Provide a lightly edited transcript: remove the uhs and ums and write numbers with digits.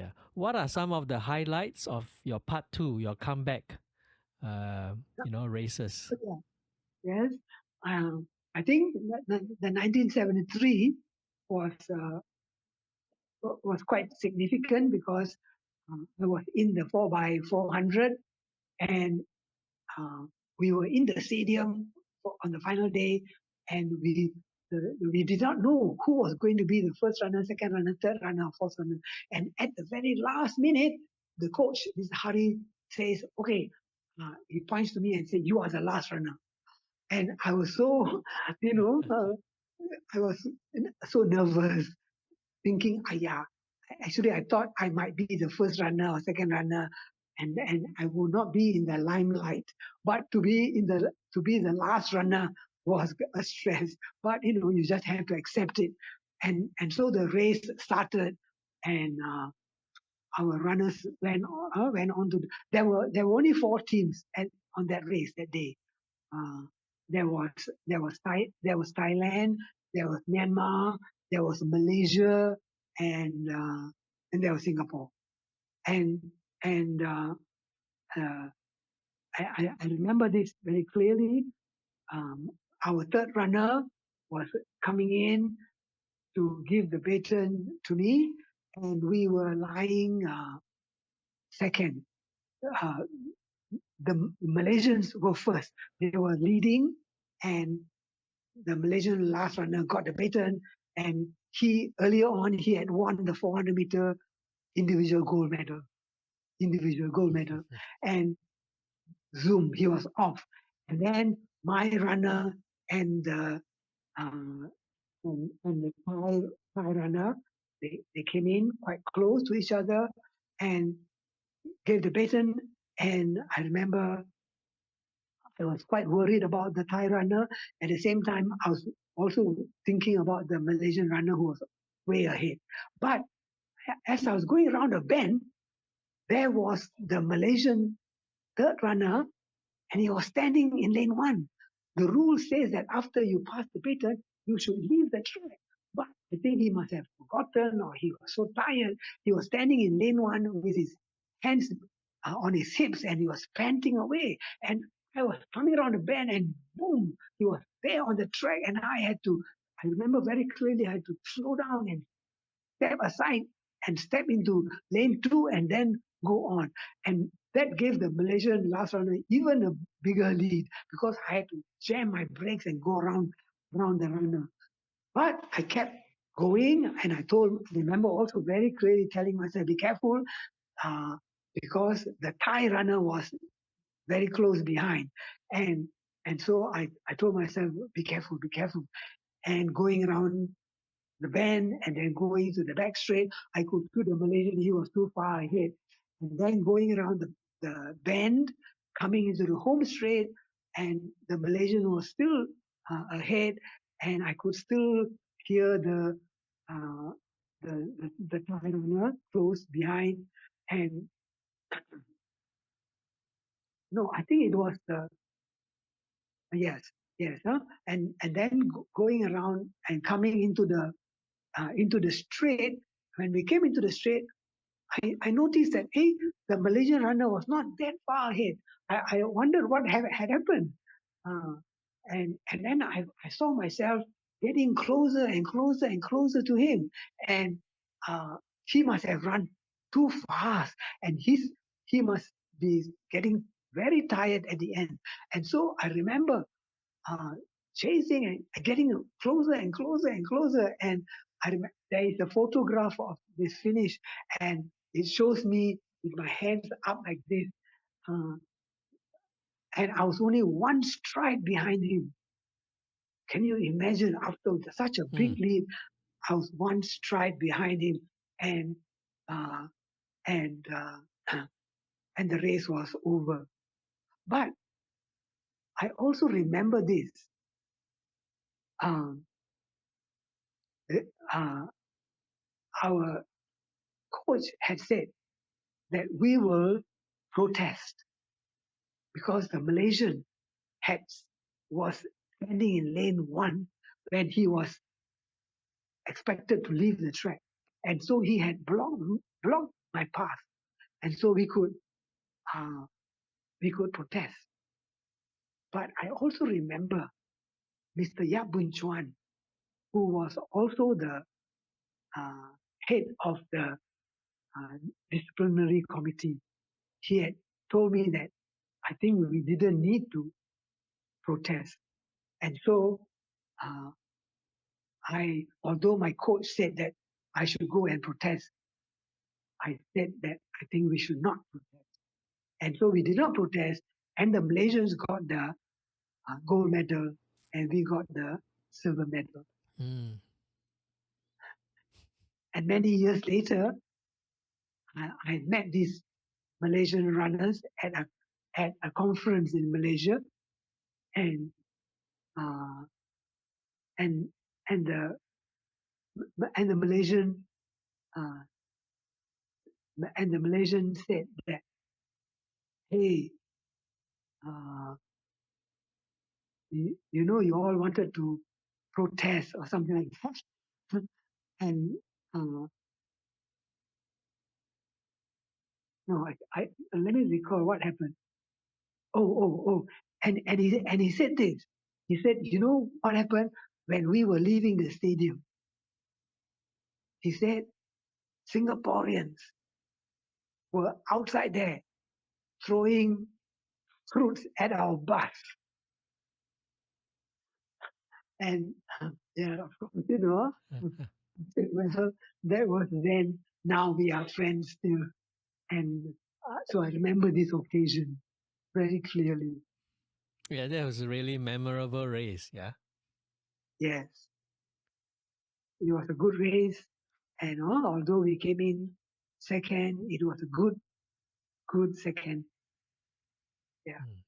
Yeah. What are some of the highlights of your part two, your comeback, races? Yeah. Yes. I think the 1973 was was quite significant because I was in the 4x400, and uh, we were in the stadium on the final day, and we did not know who was going to be the first runner, second runner, third runner, fourth runner. And at the very last minute, the coach, this Hari, says, "Okay," he points to me and said, "You are the last runner." And I was so, I was so nervous, thinking, yeah, actually, I thought I might be the first runner or second runner, and I would not be in the limelight. But to be the last runner was a stress. But you just have to accept it. And so the race started, and our runners went on to. There were only four teams on that race that day. Uh, there was Thailand, there was Myanmar, there was Malaysia, and there was Singapore. And uh, I remember this very clearly. Our third runner was coming in to give the baton to me, and we were lying second. Uh, the Malaysians were first. They were leading, and the Malaysian last runner got the baton, and earlier on he had won the 400-meter individual gold medal. And zoom, he was off. And then my runner and the uh, and the Thai runner, they came in quite close to each other and gave the baton. And I remember I was quite worried about the Thai runner. At the same time, I was also thinking about the Malaysian runner who was way ahead. But as I was going around a bend, there was the Malaysian third runner, and he was standing in lane one. The rule says that after you pass the baton, you should leave the track. But I think he must have forgotten, or he was so tired. He was standing in lane one with his hands on his hips, and he was panting away. And I was coming around the bend, and boom, he was there on the track. And I remember very clearly, I had to slow down and step aside and step into lane two and then go on. And that gave the Malaysian last runner even a bigger lead because I had to jam my brakes and go around the runner. But I kept going, and I remember also very clearly telling myself, be careful, uh, because the Thai runner was very close behind. And so I told myself, be careful, be careful. And going around the bend and then going to the back straight, I could see the Malaysian, he was too far ahead. And then going around the bend, coming into the home straight, and the Malaysian was still ahead, and I could still hear uh, the Thai runner close behind. And no, I think it was yes, yes, huh? And then going around and coming into the straight. When we came into the straight, I noticed that the Malaysian runner was not that far ahead. I wondered what had happened, uh, and then I saw myself getting closer and closer and closer to him, and he must have run too fast, and he must be getting very tired at the end. And so I remember uh, chasing and getting closer and closer and closer. And there is a photograph of this finish, and it shows me with my hands up like this. Uh, and I was only one stride behind him. Can you imagine? After such a big lead, I was one stride behind him, and uh, and uh, and the race was over. But I also remember this. Um, uh, our coach had said that we will protest because the Malaysian was standing in lane one when he was expected to leave the track. And so he had blocked my pass, and so we could protest. But I also remember Mr. Yap Boon Chuan, who was also the head of the disciplinary committee. He had told me that I think we didn't need to protest, and so although my coach said that I should go and protest, I said that I think we should not protest. And so we did not protest, and the Malaysians got the gold medal, and we got the silver medal. Mm. And many years later, I met these Malaysian runners at a conference in Malaysia, and uh, and and the and the Malaysian uh, and the Malaysian said that, hey, uh, you know, you all wanted to protest or something like that. And no, I let me recall what happened. Oh, and he said this. He said, you know what happened when we were leaving the stadium? He said Singaporeans were outside there throwing fruits at our bus. And yeah, of course, you know, well, that was then. Now we are friends still. And so I remember this occasion very clearly. Yeah, that was a really memorable race. Yeah. Yes, it was a good race. And although we came in second, it was a good second. Yeah. Mm.